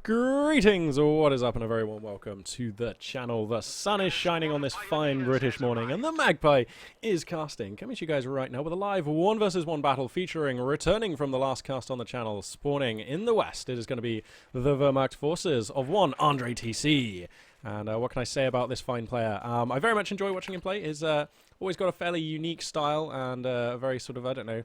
Greetings, what is up, and a very warm welcome to the channel. The sun is shining on this fine British morning, and the Magpie is casting. Coming to you guys right now with a live 1 versus 1 battle featuring, returning from the last cast on the channel, spawning in the west. It is going to be the Wehrmacht forces of one Andre TC. And what can I say about this fine player? I very much enjoy watching him play. He's always got a fairly unique style and a very sort of, I don't know,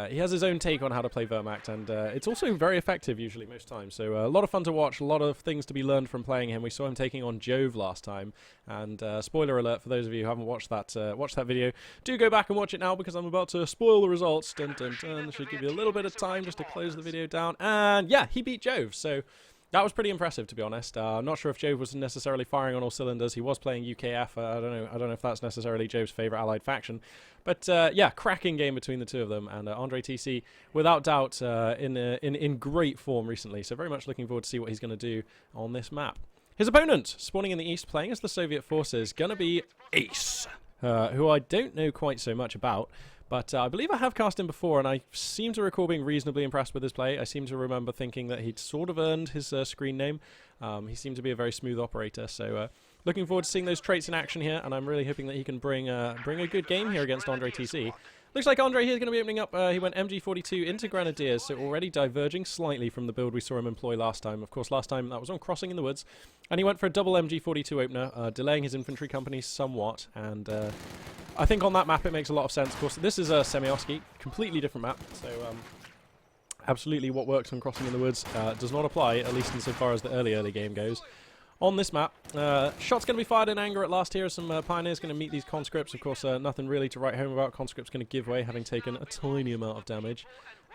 he has his own take on how to play Wehrmacht, and it's also very effective usually most times. So a lot of fun to watch, a lot of things to be learned from playing him. We saw him taking on Jove last time, and spoiler alert for those of you who haven't watched that video, do go back and watch it now because I'm about to spoil the results. Dun, dun, dun. Should give you a little bit of time just to close the video down, and yeah, he beat Jove. So that was pretty impressive, to be honest. I'm not sure if Jove was necessarily firing on all cylinders. He was playing UKF. I don't know if that's necessarily Jove's favourite allied faction. But yeah, cracking game between the two of them. And Andre TC, without doubt, in great form recently. So very much looking forward to see what he's going to do on this map. His opponent, spawning in the east, playing as the Soviet forces, going to be Ace, who I don't know quite so much about. But I believe I have cast him before, and I seem to recall being reasonably impressed with his play. I seem to remember thinking that he'd sort of earned his screen name. He seemed to be a very smooth operator, so looking forward to seeing those traits in action here, and I'm really hoping that he can bring a good game here against Andre TC. Looks like Andre here is going to be opening up. He went MG42 into Grenadiers, so already diverging slightly from the build we saw him employ last time. Of course, last time that was on Crossing in the Woods, and he went for a double MG42 opener, delaying his infantry company somewhat, and I think on that map it makes a lot of sense. Of course, this is a Semioski, completely different map, so absolutely what works on Crossing in the Woods does not apply, at least insofar as the early game goes. On this map, shots going to be fired in anger at last here. Some pioneers going to meet these conscripts. Of course, nothing really to write home about. Conscripts going to give way, having taken a tiny amount of damage.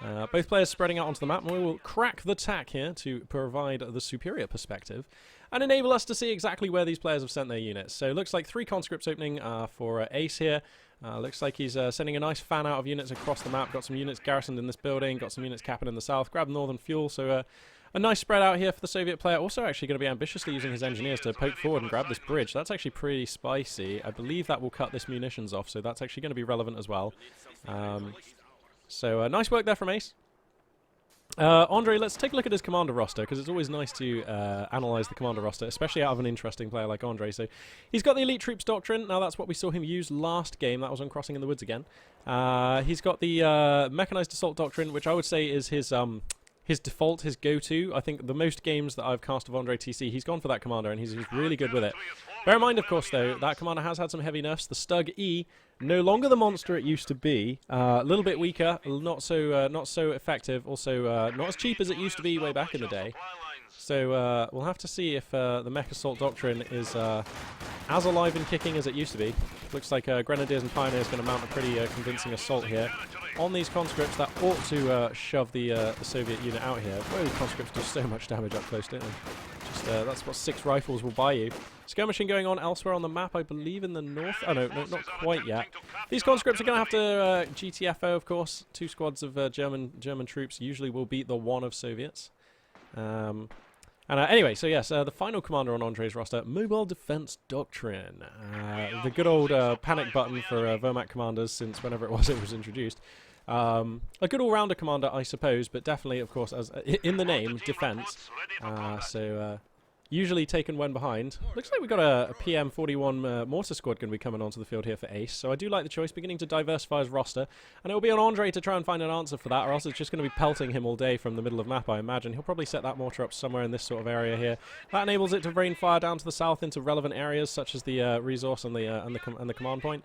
Both players spreading out onto the map, and we will crack the tack here to provide the superior perspective and enable us to see exactly where these players have sent their units. So it looks like 3 conscripts opening for Ace here. Looks like he's sending a nice fan out of units across the map. Got some units garrisoned in this building, got some units capping in the south, grabbed northern fuel, so a nice spread out here for the Soviet player. Also actually going to be ambitiously using his engineers to poke forward and grab this bridge. That's actually pretty spicy. I believe that will cut this munitions off, so that's actually going to be relevant as well. So nice work there from Ace. Andre, let's take a look at his commander roster, because it's always nice to analyse the commander roster, especially out of an interesting player like Andre. So he's got the elite troops doctrine. Now that's what we saw him use last game. That was on Crossing in the Woods again. He's got the mechanized assault doctrine, which I would say is his default, his go-to. I think the most games that I've cast of Andre TC, he's gone for that commander, and he's really good with it. Bear in mind, of course, though, that commander has had some heavy nerfs. The Stug E, no longer the monster it used to be. A little bit weaker, not so effective. Also, not as cheap as it used to be way back in the day. So we'll have to see if the Mech Assault Doctrine is as alive and kicking as it used to be. Looks like Grenadiers and Pioneers going to mount a pretty convincing assault here on these conscripts. That ought to shove the Soviet unit out here. Whoa, conscripts do so much damage up close, don't they? Just, that's what 6 rifles will buy you. Skirmishing going on elsewhere on the map, I believe in the north. Oh no, not quite yet. These conscripts are going to have to GTFO, of course. 2 squads of German troops usually will beat the 1 of Soviets. Anyway, so yes, the final commander on Andre's roster, Mobile Defense Doctrine. The good old panic button for Wehrmacht commanders since whenever it was introduced. A good all-rounder commander, I suppose, but definitely, of course, as in the name, defense. Usually taken when behind. Looks like we've got a PM41 mortar squad going to be coming onto the field here for Ace, so I do like the choice, beginning to diversify his roster, and it will be on Andre to try and find an answer for that, or else it's just going to be pelting him all day from the middle of map, I imagine. He'll probably set that mortar up somewhere in this sort of area here. That enables it to rain fire down to the south into relevant areas, such as the resource and the command point.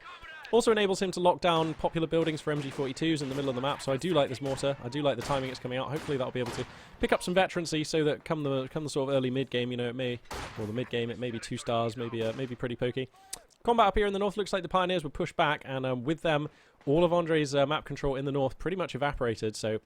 Also enables him to lock down popular buildings for MG42s in the middle of the map, so I do like this mortar. I do like the timing it's coming out. Hopefully that'll be able to pick up some veterancy so that come the sort of early mid-game, you know, the mid-game, it may be 2 stars, maybe pretty pokey. Combat up here in the north looks like the Pioneers were pushed back, and with them, all of Andre's map control in the north pretty much evaporated, so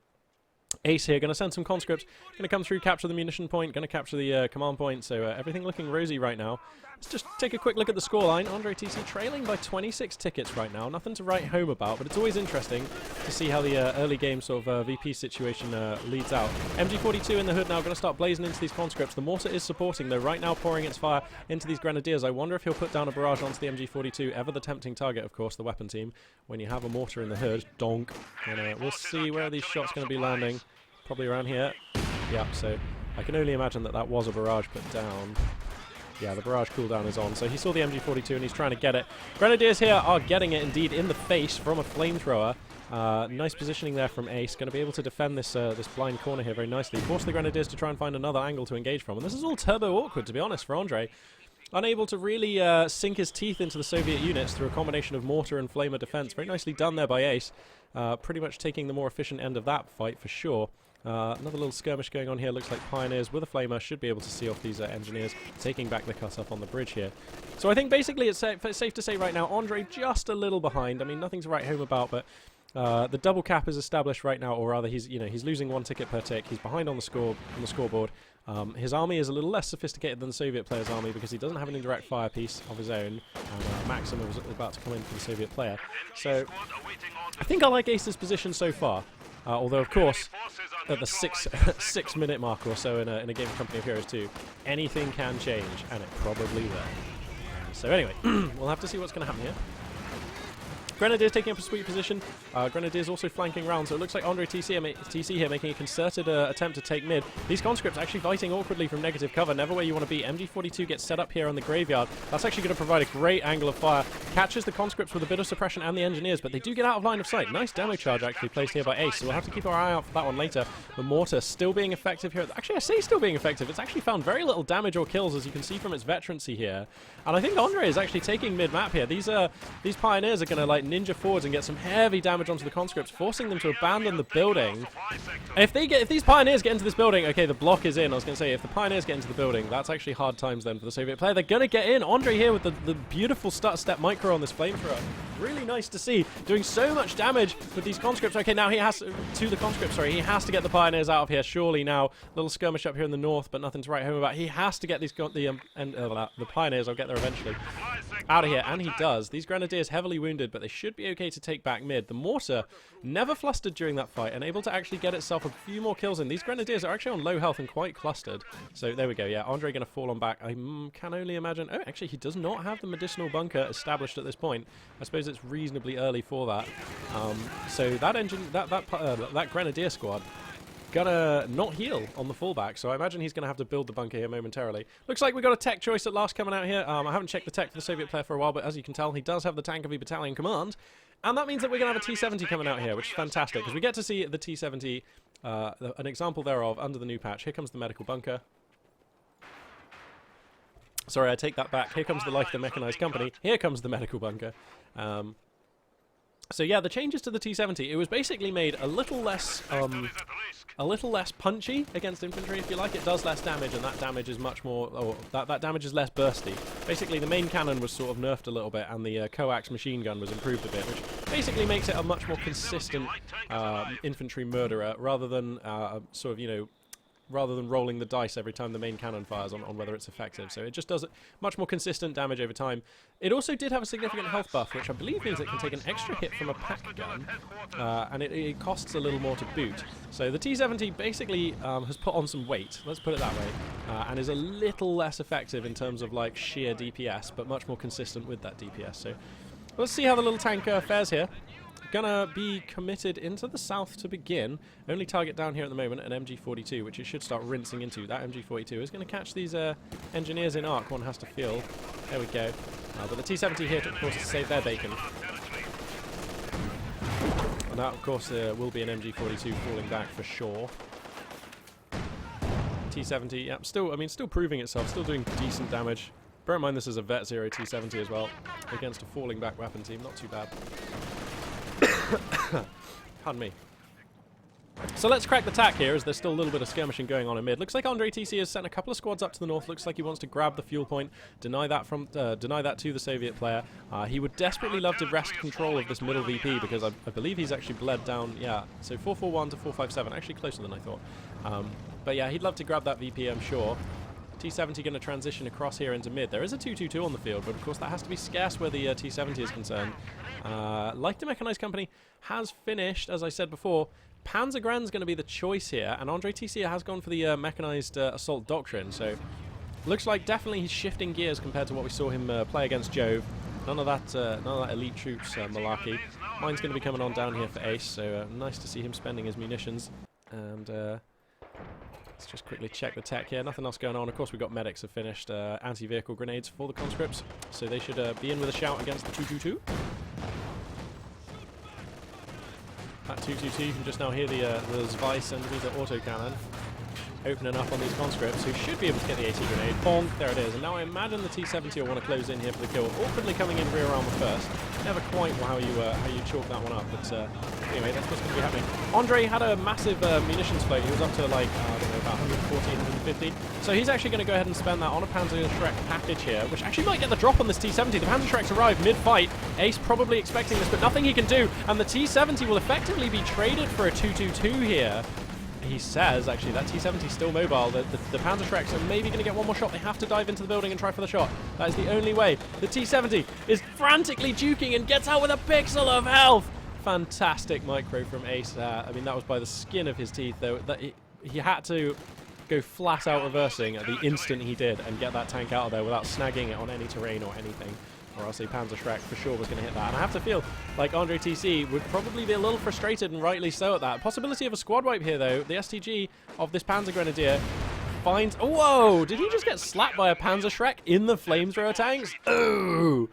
Ace here, going to send some conscripts, going to come through, capture the munition point, going to capture the command point, so everything looking rosy right now. Let's just take a quick look at the scoreline. Andre TC trailing by 26 tickets right now. Nothing to write home about, but it's always interesting to see how the early game sort of VP situation leads out. MG42 in the hood now, going to start blazing into these conscripts. The mortar is supporting, though, right now pouring its fire into these Grenadiers. I wonder if he'll put down a barrage onto the MG42, ever the tempting target, of course, the weapon team, when you have a mortar in the hood. Donk. And we'll see where these shots are going to be landing. Probably around here. Yeah, so I can only imagine that that was a barrage put down. Yeah, the barrage cooldown is on. So he saw the MG42 and he's trying to get it. Grenadiers here are getting it indeed in the face from a flamethrower. Nice positioning there from Ace. Going to be able to defend this this blind corner here very nicely. Force the Grenadiers to try and find another angle to engage from. And this is all turbo awkward, to be honest, for Andre. Unable to really sink his teeth into the Soviet units through a combination of mortar and flamer defense. Very nicely done there by Ace. Pretty much taking the more efficient end of that fight for sure. Another little skirmish going on here. Looks like Pioneers with a flamer should be able to see off these engineers, taking back the cut-off on the bridge here. So I think basically it's safe to say right now, Andre just a little behind. I mean, nothing to write home about, but the double cap is established right now, or rather, he's losing 1 ticket per tick. He's behind on the scoreboard. His army is a little less sophisticated than the Soviet player's army because he doesn't have an indirect fire piece of his own. And Maxim is about to come in for the Soviet player. So I think I like Ace's position so far. Although, of course, at the 6 minute mark or so in a game of Company of Heroes 2, anything can change, and it probably will. So anyway, we'll have to see what's going to happen here. Grenadiers taking up a sweet position. Grenadiers also flanking round, so it looks like Andre TC here making a concerted attempt to take mid. These conscripts actually fighting awkwardly from negative cover, never where you want to be. MG42 gets set up here on the graveyard. That's actually going to provide a great angle of fire. Catches the conscripts with a bit of suppression and the engineers, but they do get out of line of sight. Nice demo charge actually placed here by Ace, so we'll have to keep our eye out for that one later. The mortar still being effective here. Actually, I say still being effective. It's actually found very little damage or kills, as you can see from its veterancy here. And I think Andre is actually taking mid-map here. These Pioneers are going to like ninja forwards and get some heavy damage onto the conscripts, forcing them to abandon the building. If these Pioneers get into this building, okay, the block is in. I was going to say, if the Pioneers get into the building, that's actually hard times then for the Soviet player. They're going to get in. Andre here with the beautiful step micro on this flamethrower. Really nice to see. Doing so much damage with these conscripts. Okay, now he has to the conscripts, sorry. He has to get the Pioneers out of here, surely now. Little skirmish up here in the north, but nothing to write home about. He has to get these the Pioneers, I'll get there eventually, out of here, and he does. These Grenadiers heavily wounded, but they should be okay to take back mid. The mortar never flustered during that fight and able to actually get itself a few more kills in. These Grenadiers are actually on low health and quite clustered. So there we go, yeah, Andre going to fall on back. I can only imagine. Oh, actually, he does not have the medicinal bunker established at this point. I suppose it's reasonably early for that. So that Grenadier squad gonna not heal on the fallback, so I imagine he's gonna have to build the bunker here momentarily. Looks like we got a tech choice at last coming out here. I haven't checked the tech for the Soviet player for a while, but as you can tell, he does have the Tank of a Battalion Command, and that means that we're gonna have a T-70 coming out here, which is fantastic, because we get to see the T-70, an example thereof under the new patch. Here comes the medical bunker. Sorry, I take that back. Here comes the Like the Mechanized Company. Here comes the medical bunker. So yeah, the changes to the T-70, it was basically made a little less punchy against infantry, if you like. It does less damage, and that damage is much more, or that damage is less bursty. Basically, the main cannon was sort of nerfed a little bit, and the coax machine gun was improved a bit, which basically makes it a much more consistent infantry murderer, rather than rather than rolling the dice every time the main cannon fires on whether it's effective. So it just does much more consistent damage over time. It also did have a significant health buff, which I believe means it can take an extra hit from a pack gun, and it costs a little more to boot. So the T-70 basically has put on some weight, let's put it that way, and is a little less effective in terms of like sheer DPS, but much more consistent with that DPS. So let's see how the little tank fares here. Gonna be committed into the south to begin. Only target down here at the moment, an MG42, which it should start rinsing into. That MG42 is going to catch these engineers in arc, one has to feel. There we go. But the T-70 here, of course, to save their bacon. And that, of course, will be an MG42 falling back for sure. T-70, yeah, still proving itself, still doing decent damage. Bear in mind this is a Vet 0 T-70 as well, against a falling back weapon team, not too bad. Pardon me. So let's crack the tack here, as there's still a little bit of skirmishing going on in mid. Looks like Andre TC has sent a couple of squads up to the north. Looks like he wants to grab the fuel point, deny that to the Soviet player. He would desperately love to wrest control of this middle VP, because I believe he's actually bled down. Yeah, so 441 to 457, actually closer than I thought. But yeah, he'd love to grab that VP, I'm sure. T-70 going to transition across here into mid. There is a 222 on the field, but of course that has to be scarce where the T-70 is concerned. Like the Mechanized Company has finished, as I said before. Panzergren's going to be the choice here, and Andre TC has gone for the Mechanized Assault Doctrine, so looks like definitely he's shifting gears compared to what we saw him play against Jove. None of that elite troops malarkey. Mine's going to be coming on down here for Ace, so nice to see him spending his munitions. And Let's just quickly check the tech here. Nothing else going on. Of course, we've got medics have finished anti-vehicle grenades for the conscripts, so they should be in with a shout against the 222. That 222, you can just now hear the Zeiss underneath the autocannon opening up on these conscripts, who should be able to get the AT grenade. Bonk, there it is. And now I imagine the T-70 will want to close in here for the kill. Awkwardly coming in rear armor first. Never quite how you chalk that one up, but anyway, that's what's going to be happening. Andre had a massive munitions float. He was up to like, I don't know, about 140, 150. So he's actually going to go ahead and spend that on a Panzerschreck package here, which actually might get the drop on this T-70. The Panzerschrecks arrive mid-fight. Ace probably expecting this, but nothing he can do. And the T-70 will effectively be traded for a 222 here. He says, actually, that T-70 is still mobile. The Panzerschrecks are maybe going to get one more shot. They have to dive into the building and try for the shot. That is the only way. The T-70 is frantically juking and gets out with a pixel of health. Fantastic micro from Ace. I mean, that was by the skin of his teeth, though. That he had to go flat out reversing at the instant he did and get that tank out of there without snagging it on any terrain or anything. Or else a Panzerschreck for sure was going to hit that. And I have to feel like Andre TC would probably be a little frustrated, and rightly so at that. Possibility of a squad wipe here, though. The STG of this Panzer Grenadier finds... Oh, whoa! Did he just get slapped by a Panzerschreck in the flamethrower tanks? Oh!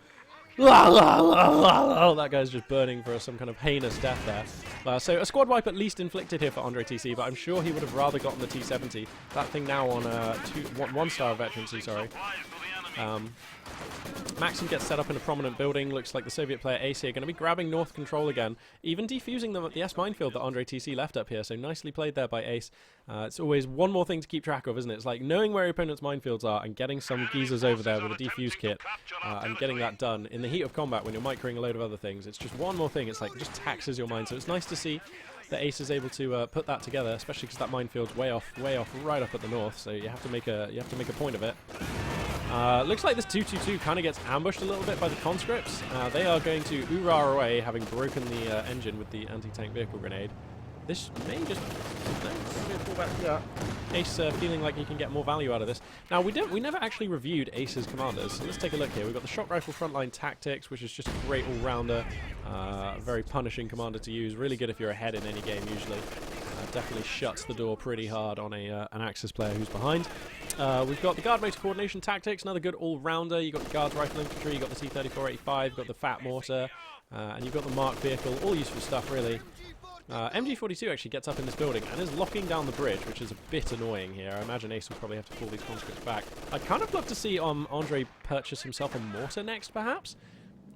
That guy's just burning for some kind of heinous death there. So a squad wipe at least inflicted here for Andre TC, but I'm sure he would have rather gotten the T-70. That thing now on 1-star veterancy, sorry. Maxim gets set up in a prominent building. Looks like the Soviet player Ace here going to be grabbing north control again, even defusing them at the S minefield that Andre TC left up here. So nicely played there by Ace. It's always one more thing to keep track of, isn't it? It's like knowing where your opponent's minefields are and getting some geezers over there with a defuse kit and getting that done in the heat of combat when you're microing a load of other things. It's just one more thing. It's like it just taxes your mind. So it's nice to see that Ace is able to put that together, especially because that minefield's way off, right up at the north. So you have to make a point of it. Looks like this 222 kind of gets ambushed a little bit by the conscripts. They are going to oorah away, having broken the engine with the anti-tank vehicle grenade. This may just... No, yeah. Ace feeling like he can get more value out of this. Now, we never actually reviewed Ace's commanders, so let's take a look here. We've got the shock rifle frontline tactics, which is just a great all-rounder, very punishing commander to use. Really good if you're ahead in any game, usually. Definitely shuts the door pretty hard on an Axis player who's behind. We've got the guard motor coordination tactics, another good all-rounder. You've got the guards rifle infantry, you've got the T-3485, you've got the fat mortar, and you've got the Mark vehicle. All useful stuff, really. MG42 actually gets up in this building and is locking down the bridge, which is a bit annoying here. I imagine Ace will probably have to pull these conscripts back. I'd kind of love to see Andre purchase himself a mortar next, perhaps.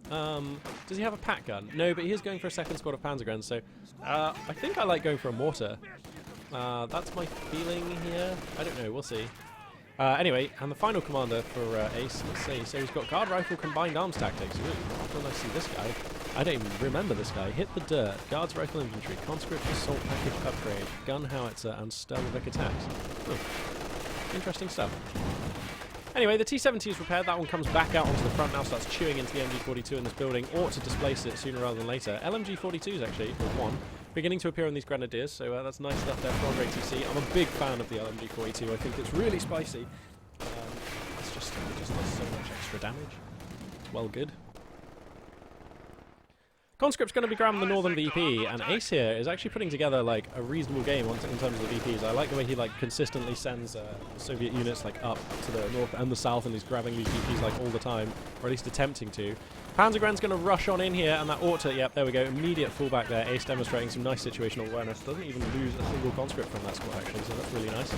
Does he have a pack gun? No, but he is going for a second squad of Panzerguns, so I think I like going for a mortar. That's my feeling here. I don't know, we'll see. Anyway, and the final commander for Ace, let's see. So he's got guard rifle combined arms tactics. Ooh, how can I see this guy? I don't even remember this guy. Hit the dirt, guards rifle infantry, conscript assault package upgrade, gun howitzer, and Sturmovik attacks. Interesting stuff. Anyway, the T-70 is repaired. That one comes back out onto the front now, starts chewing into the MG42 in this building. Ought to displace it sooner rather than later. LMG-42s, actually, for one, beginning to appear on these Grenadiers, so that's nice stuff there for Andre TC. I'm a big fan of the LMG-42. I think it's really spicy. It just does so much extra damage. It's well good. Conscript's going to be grabbing the northern VP, and Ace here is actually putting together like a reasonable game in terms of the VPs. I like the way he like consistently sends Soviet units like up to the north and the south, and he's grabbing these VPs like all the time, or at least attempting to. Panzergren's going to rush on in here, and that ought to, yep, there we go, immediate fallback there. Ace demonstrating some nice situational awareness. Doesn't even lose a single conscript from that squad actually, so that's really nice.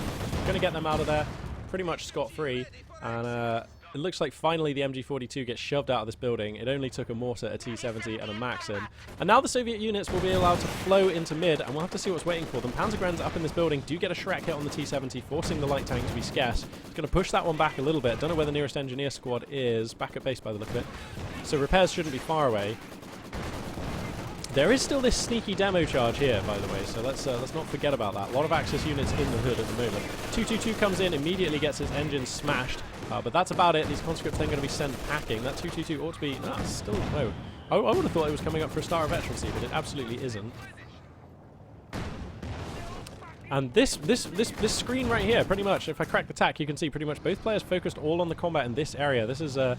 Going to get them out of there pretty much scot-free, and it looks like finally the MG42 gets shoved out of this building. It only took a mortar, a T-70, and a Maxim. And now the Soviet units will be allowed to flow into mid, and we'll have to see what's waiting for them. Panzergrens up in this building do get a Shrek hit on the T-70, forcing the light tank to be scarce. It's going to push that one back a little bit. Don't know where the nearest engineer squad is. Back at base by the look of it. So repairs shouldn't be far away. There is still this sneaky demo charge here, by the way, so let's not forget about that. A lot of Axis units in the hood at the moment. 222 comes in, immediately gets his engine smashed, but that's about it. These conscripts then going to be sent packing. That 222 ought to be... Nah, still no. I would have thought it was coming up for a star of veterancy, but it absolutely isn't. And this screen right here, pretty much, if I crack the tack, you can see pretty much both players focused all on the combat in this area. This is... well,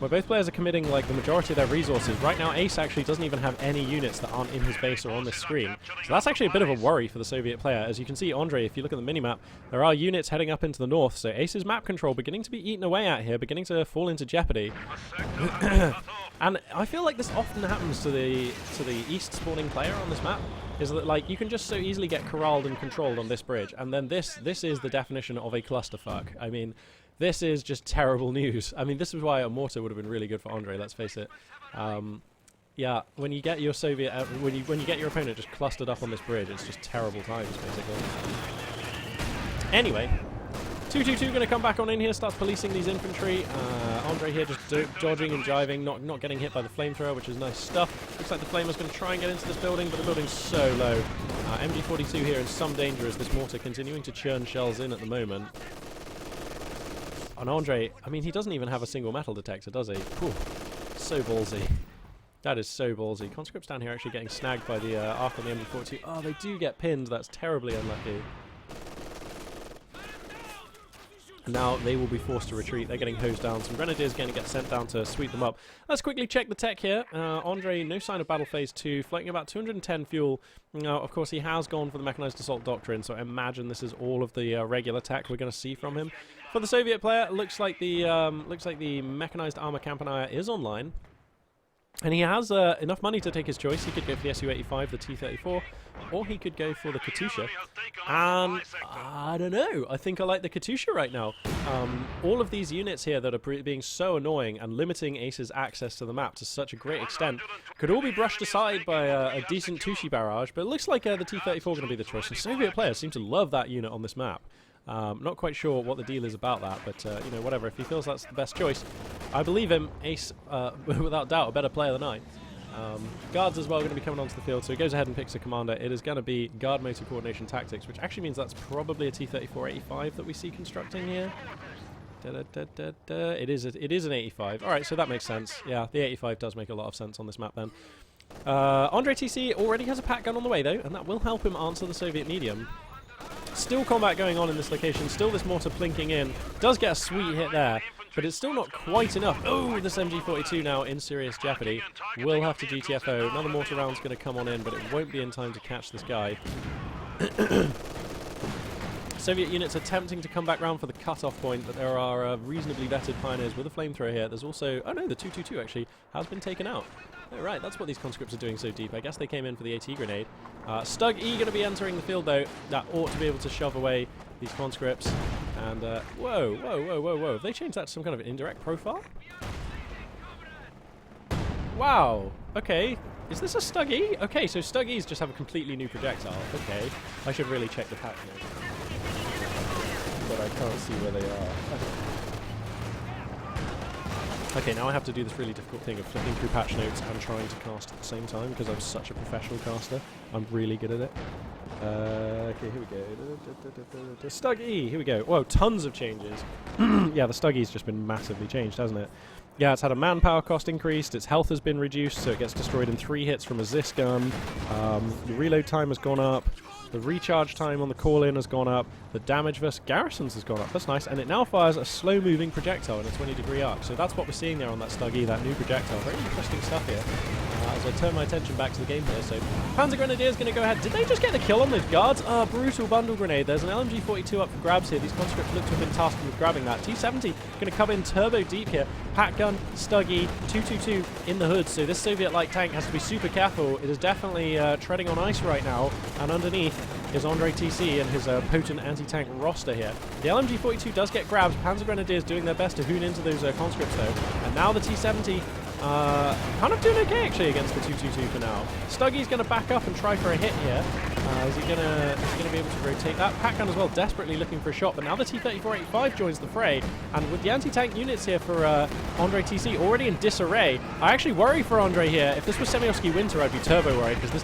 where both players are committing like the majority of their resources. Right now, Ace actually doesn't even have any units that aren't in his base or on this screen. So that's actually a bit of a worry for the Soviet player. As you can see, Andre, if you look at the minimap, there are units heading up into the north. So Ace's map control beginning to be eaten away at here, beginning to fall into jeopardy. And I feel like this often happens to the east spawning player on this map, is that like you can just so easily get corralled and controlled on this bridge, and then this is the definition of a clusterfuck. I mean, this is just terrible news. I mean, this is why a mortar would have been really good for Andre, let's face it. Yeah, when you get your Soviet, when you get your opponent just clustered up on this bridge, it's just terrible times, basically. Anyway, 2-2-2 going to come back on in here, starts policing these infantry. Andre here just dodging and jiving, not getting hit by the flamethrower, which is nice stuff. Looks like the flamer's going to try and get into this building, but the building's so low. MG42 here in some danger as this mortar continuing to churn shells in at the moment. And Andre, I mean, he doesn't even have a single metal detector, does he? Whew, so ballsy. That is so ballsy. Conscripts down here actually getting snagged by the arc on the MG42. Oh, they do get pinned. That's terribly unlucky. Now they will be forced to retreat. They're getting hosed down. Some grenadiers going to get sent down to sweep them up. Let's quickly check the tech here. Andre, no sign of battle phase 2, floating about 210 fuel. Now, of course, he has gone for the mechanized assault doctrine, so I imagine this is all of the regular tech we're going to see from him. For the Soviet player, looks like the mechanized armor Campanile is online. And he has enough money to take his choice. He could go for the Su-85, the T-34, or he could go for the Katusha. And I don't know. I think I like the Katusha right now. All of these units here that are being so annoying and limiting Ace's access to the map to such a great extent could all be brushed aside by a decent Tushi barrage. But it looks like the T-34 going to be the choice. And Soviet players seem to love that unit on this map. Not quite sure what the deal is about that, but you know, whatever. If he feels that's the best choice, I believe him. Ace, without doubt, a better player than I. Guards as well going to be coming onto the field, so he goes ahead and picks a commander. It is going to be guard motor coordination tactics, which actually means that's probably a T-34-85 that we see constructing here. It is an 85. All right, so that makes sense. Yeah, the 85 does make a lot of sense on this map then. Andre TC already has a pack gun on the way though, and that will help him answer the Soviet medium. Still combat going on in this location, still this mortar plinking in. Does get a sweet hit there, but it's still not quite enough. Oh, this MG42 now in serious jeopardy. Will have to GTFO. Another mortar round's going to come on in, but it won't be in time to catch this guy. Soviet units attempting to come back round for the cut-off point, but there are reasonably vetted pioneers with a flamethrower here. There's also... oh no, the 222 actually has been taken out. Oh, right, that's what these conscripts are doing so deep. I guess they came in for the AT grenade. Stug E going to be entering the field, though. That ought to be able to shove away these conscripts. And, whoa. Have they changed that to some kind of an indirect profile? Wow. Okay. Is this a Stug E? Okay, so Stug E's just have a completely new projectile. Okay. I should really check the patch notes. But I can't see where they are. Okay, now I have to do this really difficult thing of flipping through patch notes and trying to cast at the same time because I'm such a professional caster. I'm really good at it. Okay, here we go. Stug E, here we go. Whoa, tons of changes. Yeah, the Stug E's just been massively changed, hasn't it? Yeah, it's had a manpower cost increased, its health has been reduced, so it gets destroyed in 3 hits from a Zis gun. The reload time has gone up. The recharge time on the call-in has gone up. The damage versus garrisons has gone up. That's nice. And it now fires a slow-moving projectile in a 20-degree arc. So that's what we're seeing there on that Stug E, that new projectile. Very interesting stuff here. As I turn my attention back to the game here. So Panzer Grenadier is going to go ahead. Did they just get the kill on those guards? Brutal bundle grenade. There's an LMG-42 up for grabs here. These conscripts look to have been tasked with grabbing that. T-70 going to come in turbo deep here. Pack gun, Stug E, 222 in the hood. So this Soviet light tank has to be super careful. It is definitely treading on ice right now. And underneath is Andre TC and his potent anti-tank roster here. The LMG-42 does get grabs. Panzer Grenadiers doing their best to hoon into those conscripts though. And now the T-70 kind of doing okay actually against the 222 for now. Stuggy's going to back up and try for a hit here. Is he going to be able to rotate that? Pack gun as well, desperately looking for a shot, but now the T-34-85 joins the fray. And with the anti-tank units here for Andre TC already in disarray, I actually worry for Andre here. If this was Semyovsky Winter, I'd be turbo worried because this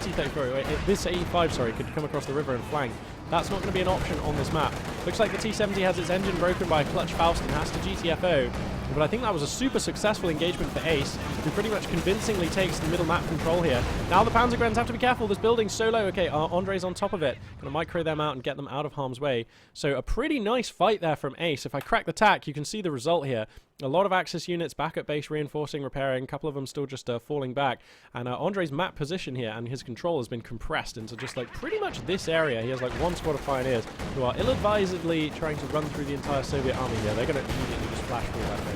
this 85, sorry, could come across the river and flank. That's not going to be an option on this map. Looks like the T-70 has its engine broken by a clutch Faust and has to GTFO. But I think that was a super successful engagement for Ace, who pretty much convincingly takes the middle map control here. Now the Panzergrens have to be careful. This building's so low. Okay, Andre's on top of it. Going to micro them out and get them out of harm's way. So a pretty nice fight there from Ace. If I crack the tack, you can see the result here. A lot of Axis units back at base, reinforcing, repairing. A couple of them still just falling back. And Andre's map position here and his control has been compressed into just like pretty much this area. He has like one squad of pioneers who are ill-advisedly trying to run through the entire Soviet army here. They're going to immediately just flash through that here.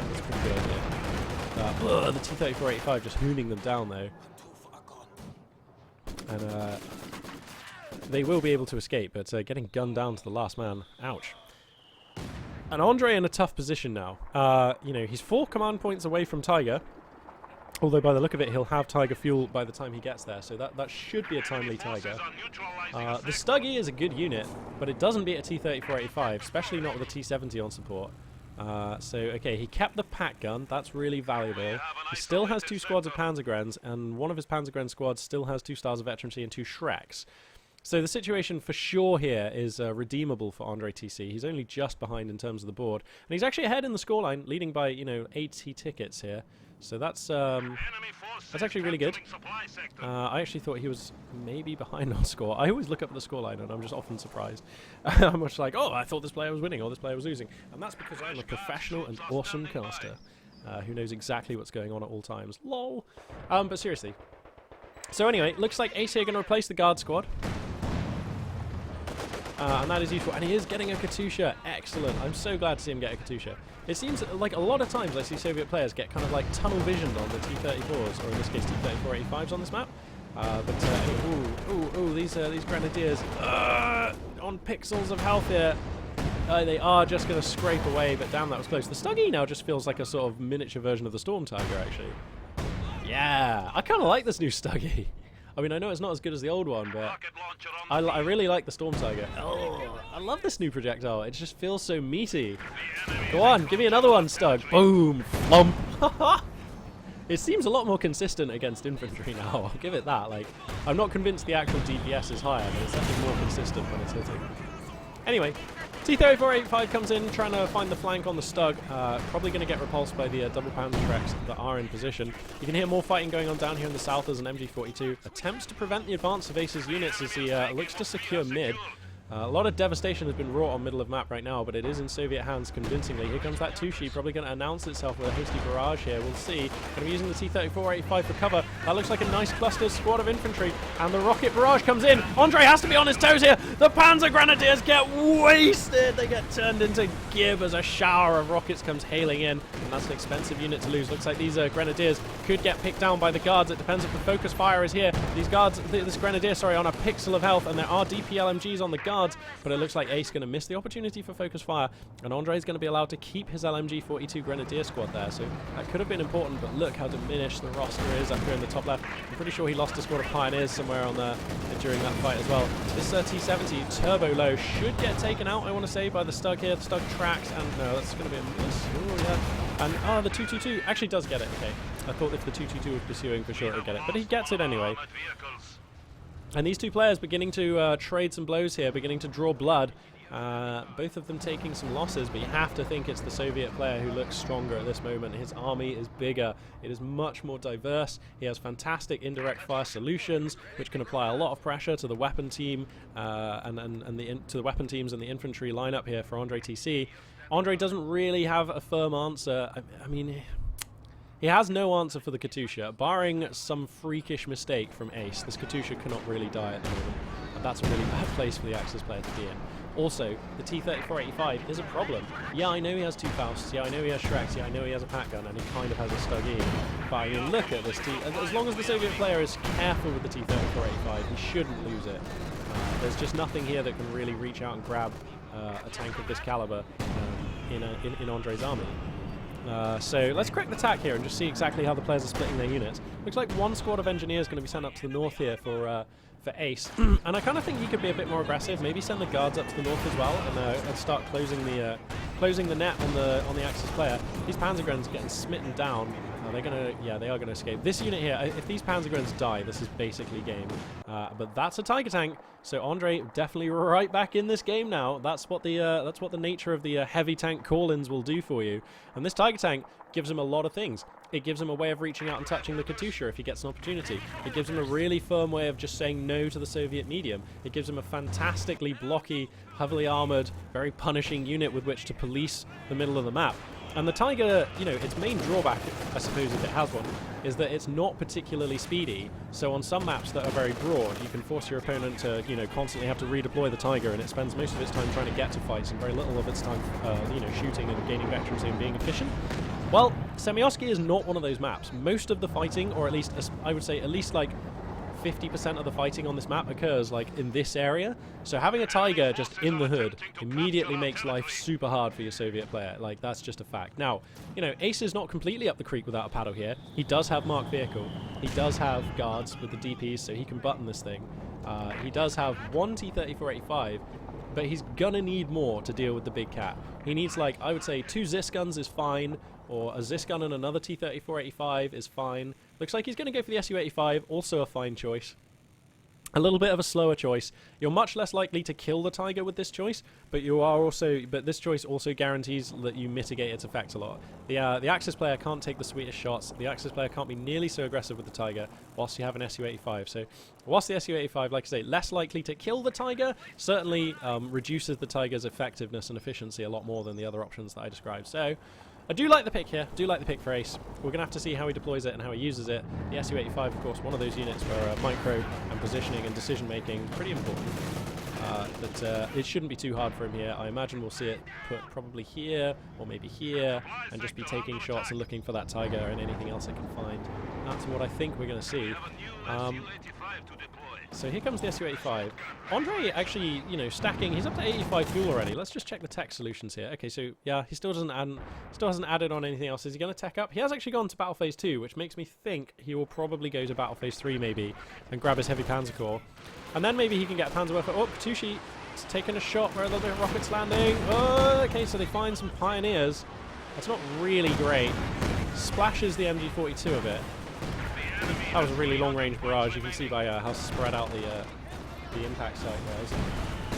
That's a pretty good idea. The T-34-85 just hooning them down though. And they will be able to escape, but getting gunned down to the last man. Ouch. And Andre in a tough position now. You know, he's 4 command points away from Tiger. Although by the look of it, he'll have Tiger fuel by the time he gets there. So that should be a timely Tiger. The Stuggy is a good unit, but it doesn't beat a T-34-85, especially not with a T-70 on support. So, okay, he kept the pack gun. That's really valuable. He still has 2 squads of Panzergrens, and one of his Panzergren squads still has 2 stars of veterancy and 2 Shreks. So the situation for sure here is redeemable for Andre TC. He's only just behind in terms of the board. And he's actually ahead in the scoreline, leading by, you know, 80 tickets here. So that's actually really good. I actually thought he was maybe behind on score. I always look up at the scoreline and I'm just often surprised. I'm much like, oh, I thought this player was winning or this player was losing. And that's because I'm a professional and awesome caster who knows exactly what's going on at all times. LOL. But seriously. So anyway, looks like Ace here going to replace the guard squad. And that is useful. And he is getting a Katusha. Excellent. I'm so glad to see him get a Katusha. It seems like a lot of times I see Soviet players get kind of like tunnel visioned on the T-34s, or in this case T-34-85s on this map. These Grenadiers on pixels of health here. They are just going to scrape away, but damn, that was close. The Stuggy now just feels like a sort of miniature version of the Storm Tiger, actually. Yeah, I kind of like this new Stuggy. I mean, I know it's not as good as the old one, but I really like the Storm Tiger. Oh, I love this new projectile. It just feels so meaty. Go on, give me another one, Stug. Boom, flump. It seems a lot more consistent against infantry now. I'll give it that. Like, I'm not convinced the actual DPS is higher, but it's definitely more consistent when it's hitting. Anyway, T-34-85 comes in, trying to find the flank on the Stug. Probably going to get repulsed by the double Panzer Shreks that are in position. You can hear more fighting going on down here in the south as an MG-42 attempts to prevent the advance of Ace's units as he looks to secure mid. A lot of devastation has been wrought on middle of map right now, but it is in Soviet hands convincingly. Here comes that Tushi, probably going to announce itself with a hasty barrage here. We'll see. Going to be using the T-34-85 for cover. That looks like a nice clustered squad of infantry, and the rocket barrage comes in. Andre has to be on his toes here. The Panzer Grenadiers get wasted. They get turned into gib as a shower of rockets comes hailing in, and that's an expensive unit to lose. Looks like these Grenadiers could get picked down by the guards. It depends if the focus fire is here. These guards, this Grenadier, sorry, on a pixel of health, and there are DPLMGs on the guards. But it looks like Ace going to miss the opportunity for focus fire, and Andre is going to be allowed to keep his LMG-42 Grenadier squad there. So that could have been important, but look how diminished the roster is up here in the top left. I'm pretty sure he lost a squad of Pioneers somewhere on there during that fight as well. This T-70 turbo low should get taken out, I want to say, by the Stug here. The Stug tracks, and no, that's going to be a miss. Oh, yeah. And the 222 actually does get it. Okay, I thought if the 222 was pursuing, for sure it would get it, but he gets it anyway. And these two players beginning to trade some blows here, beginning to draw blood. Both of them taking some losses, but you have to think it's the Soviet player who looks stronger at this moment. His army is bigger. It is much more diverse. He has fantastic indirect fire solutions, which can apply a lot of pressure to the weapon team to the weapon teams and the infantry lineup here for Andre TC. Andre doesn't really have a firm answer. I mean, he has no answer for the Katusha. Barring some freakish mistake from Ace, this Katusha cannot really die at the moment. And that's a really bad place for the Axis player to be in. Also, the T-34-85 is a problem. Yeah, I know he has 2 Fausts. Yeah, I know he has Shreks. Yeah, I know he has a Pack Gun, and he kind of has a Stug-E. But I mean, look at this as long as the Soviet player is careful with the T-34-85, he shouldn't lose it. There's just nothing here that can really reach out and grab a tank of this caliber in Andre's army. So let's crack the tack here and just see exactly how the players are splitting their units. Looks like one squad of engineers going to be sent up to the north here for Ace, and I kind of think he could be a bit more aggressive. Maybe send the guards up to the north as well, and start closing the net on the Axis player. These Panzergrens getting smitten down. They are gonna escape. This unit here, if these Panzergrens die, this is basically game. But that's a Tiger tank, so Andre definitely right back in this game now. That's what the nature of the heavy tank call-ins will do for you. And this Tiger tank gives him a lot of things. It gives him a way of reaching out and touching the Katusha if he gets an opportunity. It gives him a really firm way of just saying no to the Soviet medium. It gives him a fantastically blocky, heavily armored, very punishing unit with which to police the middle of the map. And the Tiger, you know, its main drawback, I suppose, if it has one, is that it's not particularly speedy. So on some maps that are very broad, you can force your opponent to, you know, constantly have to redeploy the Tiger, and it spends most of its time trying to get to fights and very little of its time, you know, shooting and gaining veterancy and being efficient. Well, Semioski is not one of those maps. Most of the fighting, or at least, I would say, at least like 50% of the fighting on this map occurs like in this area. So having a Tiger just in the hood immediately makes life super hard for your Soviet player. Like, that's just a fact. Now, you know, Ace is not completely up the creek without a paddle here. He does have marked vehicle. He does have guards with the DPs, so he can button this thing. He does have one T-3485, but he's gonna need more to deal with the big cat. He needs, like, I would say 2 Zis guns is fine, or a Zis gun and another T-3485 is fine. Looks like he's going to go for the Su-85, also a fine choice. A little bit of a slower choice. You're much less likely to kill the Tiger with this choice, but this choice also guarantees that you mitigate its effects a lot. The Axis player can't take the sweetest shots. The Axis player can't be nearly so aggressive with the Tiger whilst you have an Su-85. So whilst the Su-85, like I say, less likely to kill the Tiger, certainly reduces the Tiger's effectiveness and efficiency a lot more than the other options that I described. So I do like the pick here. Do like the pick for Ace. We're going to have to see how he deploys it and how he uses it. The Su-85, of course, one of those units where micro and positioning and decision-making pretty important. But it shouldn't be too hard for him here. I imagine we'll see it put probably here or maybe here and just be taking shots and looking for that Tiger and anything else it can find. That's what I think we're going to see. So here comes the Su-85. Andre actually, you know, stacking. He's up to 85 fuel already. Let's just check the tech solutions here. Okay, so yeah, he still hasn't added on anything else. Is he going to tech up? He has actually gone to Battle Phase 2, which makes me think he will probably go to Battle Phase 3 maybe and grab his heavy Panzer Corps. And then maybe he can get a Panzerwerfer. Oh, Katushi is taking a shot where the rocket's landing. Oh, okay, so they find some Pioneers. That's not really great. Splashes the MG42 a bit. That was a really long-range barrage. You can see by how spread out the impact site was.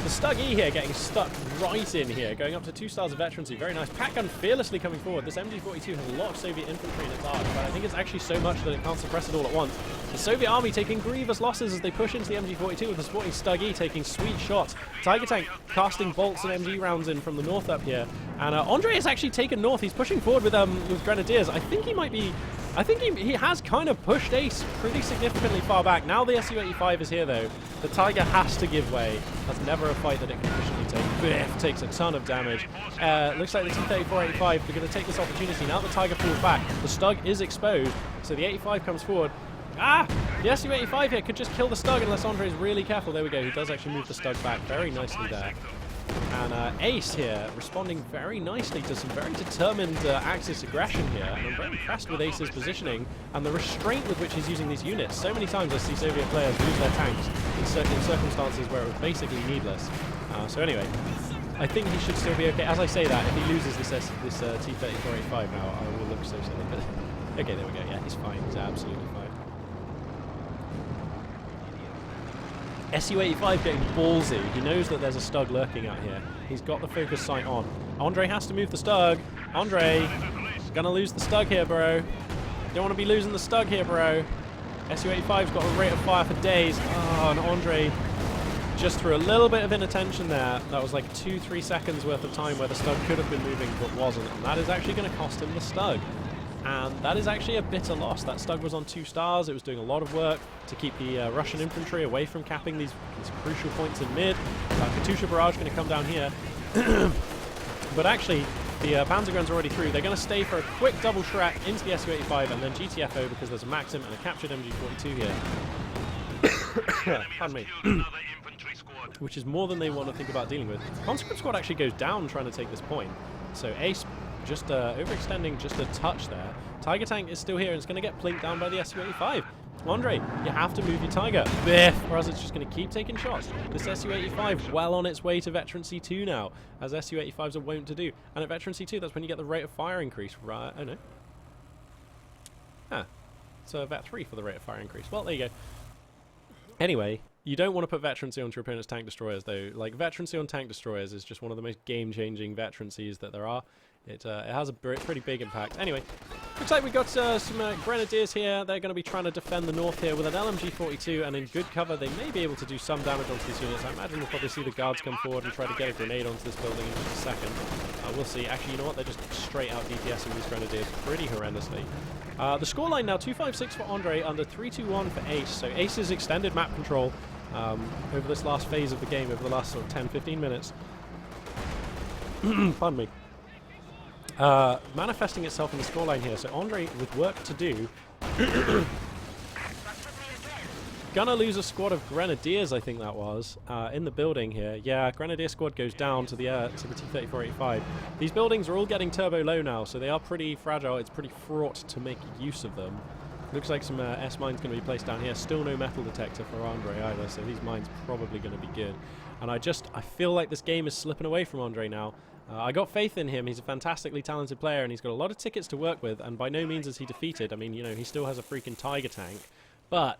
The Stug E here getting stuck right in here, going up to 2 stars of veterancy. Very nice. Pack gun fearlessly coming forward. This MG42 has a lot of Soviet infantry in its arc, but I think it's actually so much that it can't suppress it all at once. The Soviet army taking grievous losses as they push into the MG42 with the supporting Stug E taking sweet shots. Tiger Tank casting bolts and MG rounds in from the north up here. And Andre has actually taken north. He's pushing forward with Grenadiers. I think he might be... I think he has kind of pushed Ace pretty significantly far back. Now the Su-85 is here, though. The Tiger has to give way. That's never a fight that it can efficiently take. Biff takes a ton of damage. Looks like the T-3485 are going to take this opportunity. Now the Tiger pulls back. The Stug is exposed, so the 85 comes forward. Ah! The Su-85 here could just kill the Stug unless Andre is really careful. There we go. He does actually move the Stug back very nicely there. And Ace here responding very nicely to some very determined Axis aggression here. And I'm very impressed with Ace's positioning and the restraint with which he's using these units. So many times I see Soviet players lose their tanks in circumstances where it was basically needless. So anyway, I think he should still be okay. As I say that, if he loses this T-3485 now, I will look so silly. But okay, there we go. Yeah, he's fine. He's absolutely fine. Su-85 getting ballsy. He knows that there's a Stug lurking out here. He's got the focus sight on. Andre has to move the Stug. Andre, gonna lose the Stug here, bro. Don't want to be losing the Stug here, bro. Su-85's got a rate of fire for days. Oh, and Andre just threw a little bit of inattention there. That was like 2-3 seconds worth of time where the Stug could have been moving but wasn't. And that is actually going to cost him the Stug. And that is actually a bitter loss. That Stug was on 2 stars. It was doing a lot of work to keep the Russian infantry away from capping these crucial points in mid. Katusha Barrage going to come down here. But actually, the Panzergun's already through. They're going to stay for a quick double Shrek into the Su-85 and then GTFO because there's a Maxim and a captured MG42 here. Pardon me. Which is more than they want to think about dealing with. Conscript Squad actually goes down trying to take this point. So Ace just overextending just a touch there. Tiger Tank is still here and it's going to get plinked down by the Su-85. Andre, you have to move your Tiger. Biff! Or else it's just going to keep taking shots. This Su-85 well on its way to Veteran C2 now, as Su-85s are wont to do. And at Veteran C2, that's when you get the rate of fire increase. Right, oh no. Ah, so Vet 3 for the rate of fire increase. Well, there you go. Anyway, you don't want to put veterancy onto your opponent's tank destroyers, though. Like, veterancy on tank destroyers is just one of the most game-changing veterancies that there are. It has a pretty big impact. Anyway, Looks like we got some grenadiers here. They're going to be trying to defend the north here with an LMG-42, and in good cover they may be able to do some damage onto these units. I imagine we'll probably see the guards come forward and try to get a grenade onto this building in just a second. We'll see. Actually, you know what? They're just straight out DPSing these grenadiers pretty horrendously. The scoreline now, 256 for Andre, under 321 for Ace. So Ace's extended map control over this last phase of the game, over the last sort of 10-15 minutes. Pardon me. Manifesting itself in the scoreline here. So Andre with work to do. Gonna lose a squad of grenadiers, I think that was, in the building here. Yeah, grenadier squad goes down to the T-3485. These buildings are all getting turbo low now, so they are pretty fragile. It's pretty fraught to make use of them. Looks like some S-mines going to be placed down here. Still no metal detector for Andre either, so these mines probably going to be good. And I feel like this game is slipping away from Andre now. I got faith in him. He's a fantastically talented player, and he's got a lot of tickets to work with, and by no means is he defeated. I mean, you know, he still has a freaking Tiger tank, but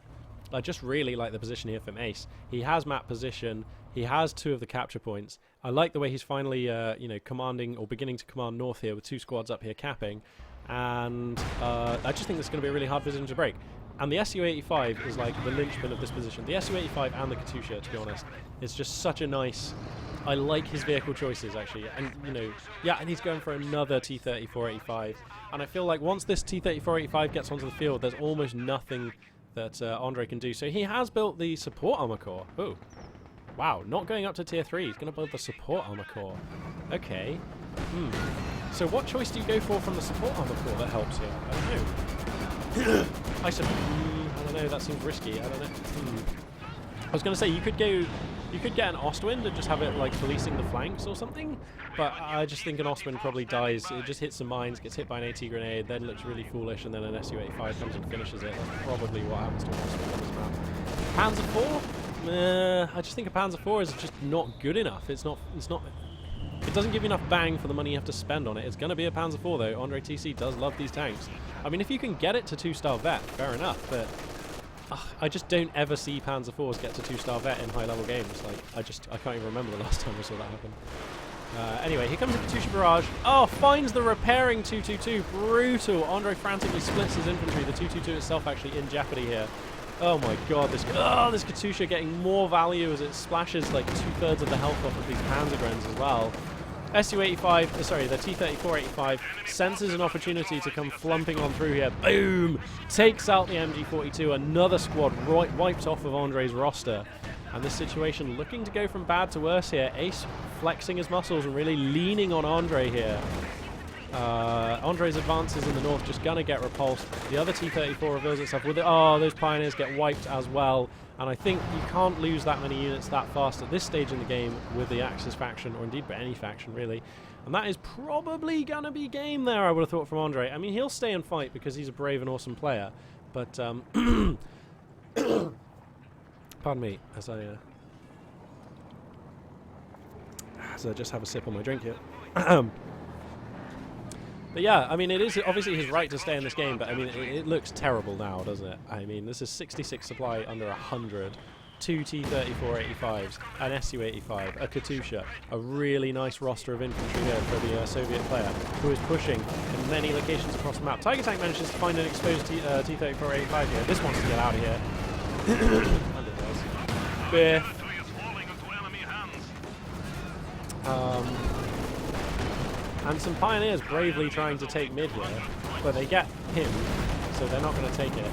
I just really like the position here from Ace. He has map position. He has 2 of the capture points. I like the way he's finally, you know, commanding or beginning to command north here with 2 squads up here capping. And I just think this is going to be a really hard position to break. And the Su-85 is like the linchpin of this position. The Su-85 and the Katusha, to be honest, is just such a nice... I like his vehicle choices, actually. And, you know, yeah, and he's going for another T-3485. And I feel like once this T-3485 gets onto the field, there's almost nothing that Andre can do. So he has built the support armor core. Oh, wow, not going up to tier 3. He's going to build the support armor core. Okay. So what choice do you go for from the support armor core that helps here? I don't know. I don't know, that seems risky. I don't know. I was going to say, you could get an Ostwind and just have it like policing the flanks or something, but I just think an Ostwind probably dies. It just hits some mines, gets hit by an AT grenade, then looks really foolish, and then an Su-85 comes and finishes it. That's probably what happens to an Ostwind on this map. Panzer IV? I just think a Panzer IV is just not good enough. It doesn't give you enough bang for the money you have to spend on it. It's going to be a Panzer IV though. Andre TC does love these tanks. I mean, if you can get it to 2-star vet, fair enough, but I just don't ever see Panzer IVs get to 2-star vet in high-level games. Like, I can't even remember the last time I saw that happen. Anyway, here comes the Katusha Barrage. Oh, finds the repairing 222. Brutal. Andre frantically splits his infantry. The 222 itself actually in jeopardy here. Oh my god, this Katusha getting more value as it splashes like 2/3 of the health off of these Panzergrens as well. Su-85, sorry, the T-3485 senses an opportunity to come flumping on through here. Boom! Takes out the MG-42. Another squad wiped off of Andre's roster. And this situation looking to go from bad to worse here. Ace flexing his muscles and really leaning on Andre here. Andre's advances in the north just gonna get repulsed. The other T-34 reveals itself with it. Oh, those pioneers get wiped as well. And I think you can't lose that many units that fast at this stage in the game with the Axis faction, or indeed any faction really. And that is probably gonna be game there, I would have thought, from Andre. I mean, he'll stay and fight because he's a brave and awesome player. But pardon me as I just have a sip on my drink here. But yeah, I mean, it is obviously his right to stay in this game, but I mean, it looks terrible now, doesn't it? I mean, this is 66 supply under 100, 2 T-3485s, an Su-85, a Katusha, a really nice roster of infantry here for the Soviet player, who is pushing in many locations across the map. Tiger Tank manages to find an exposed T-3485 here. This wants to get out of here. And it does. Biff. And some pioneers bravely trying to take mid here, but they get him, so they're not going to take it.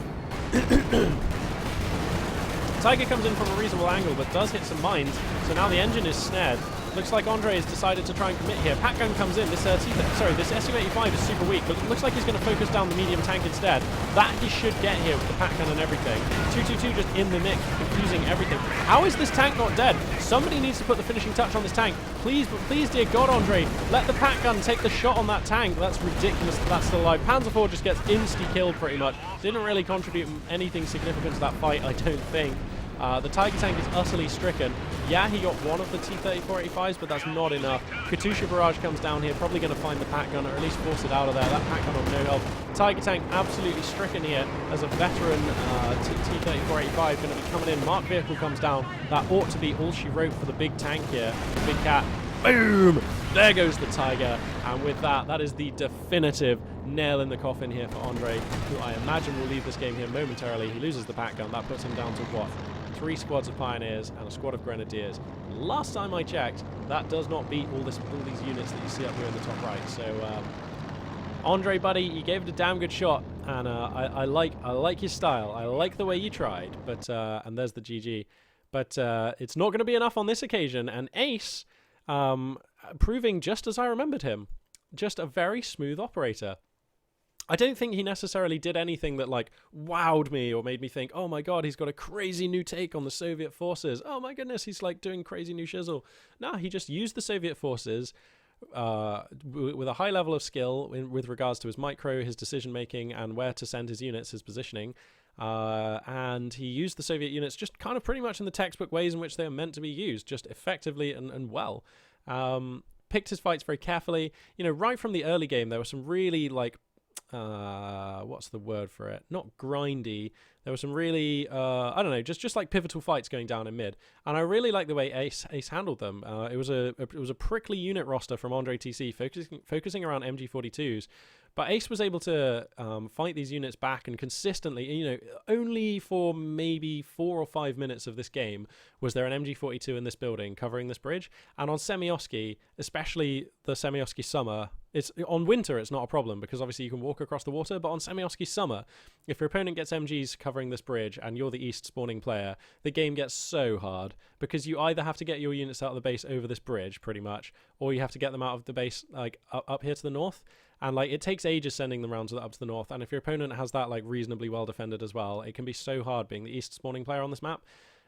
Tiger comes in from a reasonable angle, but does hit some mines, so now the engine is snared. Looks like Andre has decided to try and commit here. Pat gun comes in. This Su-85 is super weak, but it looks like he's going to focus down the medium tank instead. That he should get here with the Pat gun and everything. 222 just in the mix, confusing everything. How is this tank not dead? Somebody needs to put the finishing touch on this tank. Please, please, dear God, Andre, let the Pat gun take the shot on that tank. That's ridiculous that that's still alive. Panzer IV just gets insta-killed pretty much. Didn't really contribute anything significant to that fight, I don't think. The Tiger tank is utterly stricken. Yeah, he got one of the T-3485s, but that's not enough. Katusha Barrage comes down here, probably going to find the Pat gun, or at least force it out of there. That Pat gun on no health. Tiger tank absolutely stricken here as a veteran T-3485 going to be coming in. Marked vehicle comes down. That ought to be all she wrote for the big tank here. The big cat. Boom! There goes the Tiger. And with that, that is the definitive nail in the coffin here for Andre, who I imagine will leave this game here momentarily. He loses the pack gun. That puts him down to what? 3 squads of Pioneers and a squad of Grenadiers. Last time I checked, that does not beat all these units that you see up here in the top right. So, Andre, buddy, you gave it a damn good shot, and I like your style. I like the way you tried. But and there's the GG. But it's not going to be enough on this occasion. And Ace, proving just as I remembered him, just a very smooth operator. I don't think he necessarily did anything that, like, wowed me or made me think, oh my god, he's got a crazy new take on the Soviet forces. Oh my goodness, he's, like, doing crazy new shizzle. No, he just used the Soviet forces with a high level of skill with regards to his micro, his decision-making, and where to send his units, his positioning. And he used the Soviet units just kind of pretty much in the textbook ways in which they are meant to be used, just effectively and well. Picked his fights very carefully. You know, right from the early game, there were some really, like, what's the word for it? Not grindy. There were some really, I don't know, just like pivotal fights going down in mid, and I really like the way Ace handled them. It was a prickly unit roster from Andre TC, focusing around MG42s, but Ace was able to fight these units back and consistently. You know, only for maybe 4 or 5 minutes of this game was there an MG42 in this building covering this bridge, and on Semyoski, especially the Semyoski Summer. It's on winter, it's not a problem because obviously you can walk across the water, but on Semyoski Summer, if your opponent gets MGs covering this bridge and you're the east spawning player, the game gets so hard because you either have to get your units out of the base over this bridge pretty much, or you have to get them out of the base like up here to the north, and like it takes ages sending them around up to the north, and if your opponent has that like reasonably well defended as well, it can be so hard being the east spawning player on this map.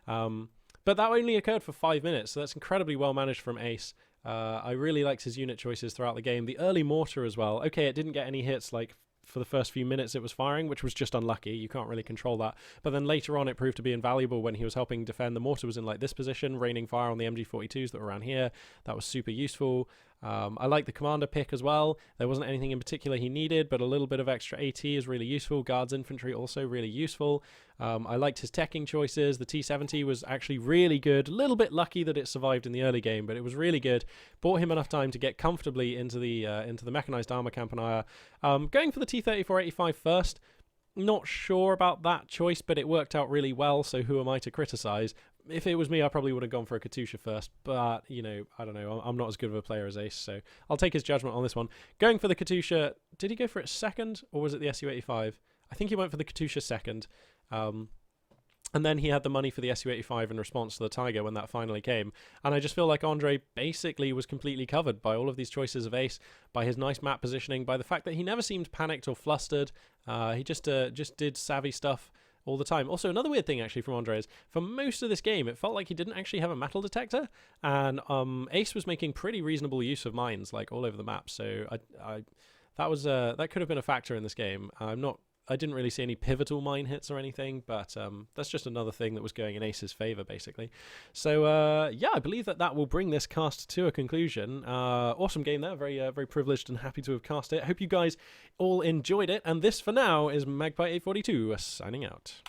But that only occurred for 5 minutes, so that's incredibly well managed from Ace. I really liked his unit choices throughout the game. The early mortar as well. Okay, it didn't get any hits like for the first few minutes it was firing, which was just unlucky. You can't really control that. But then later on it proved to be invaluable when he was helping defend. The mortar was in like this position, raining fire on the MG42s that were around here. That was super useful. I like the commander pick as well. There wasn't anything in particular he needed, but a little bit of extra AT is really useful. Guards infantry also really useful. I liked his teching choices. The T70 was actually really good. A little bit lucky that it survived in the early game, but it was really good. Bought him enough time to get comfortably into the mechanized armor Campanile. Going for the T3485 first. Not sure about that choice, but it worked out really well, so who am I to criticize? If it was me, I probably would have gone for a Katusha first, but, you know, I don't know. I'm not as good of a player as Ace, so I'll take his judgment on this one. Going for the Katusha, did he go for it second, or was it the Su-85? I think he went for the Katusha second. And then he had the money for the Su-85 in response to the Tiger when that finally came. And I just feel like Andre basically was completely covered by all of these choices of Ace, by his nice map positioning, by the fact that he never seemed panicked or flustered. He just did savvy stuff all the time. Also, another weird thing actually from Andre is, for most of this game, it felt like he didn't actually have a metal detector, and Ace was making pretty reasonable use of mines like all over the map. So that could have been a factor in this game. I didn't really see any pivotal mine hits or anything, but that's just another thing that was going in Ace's favor, basically. So, yeah, I believe that will bring this cast to a conclusion. Awesome game there. Very, very privileged and happy to have cast it. Hope you guys all enjoyed it. And this, for now, is Magpie 842 signing out.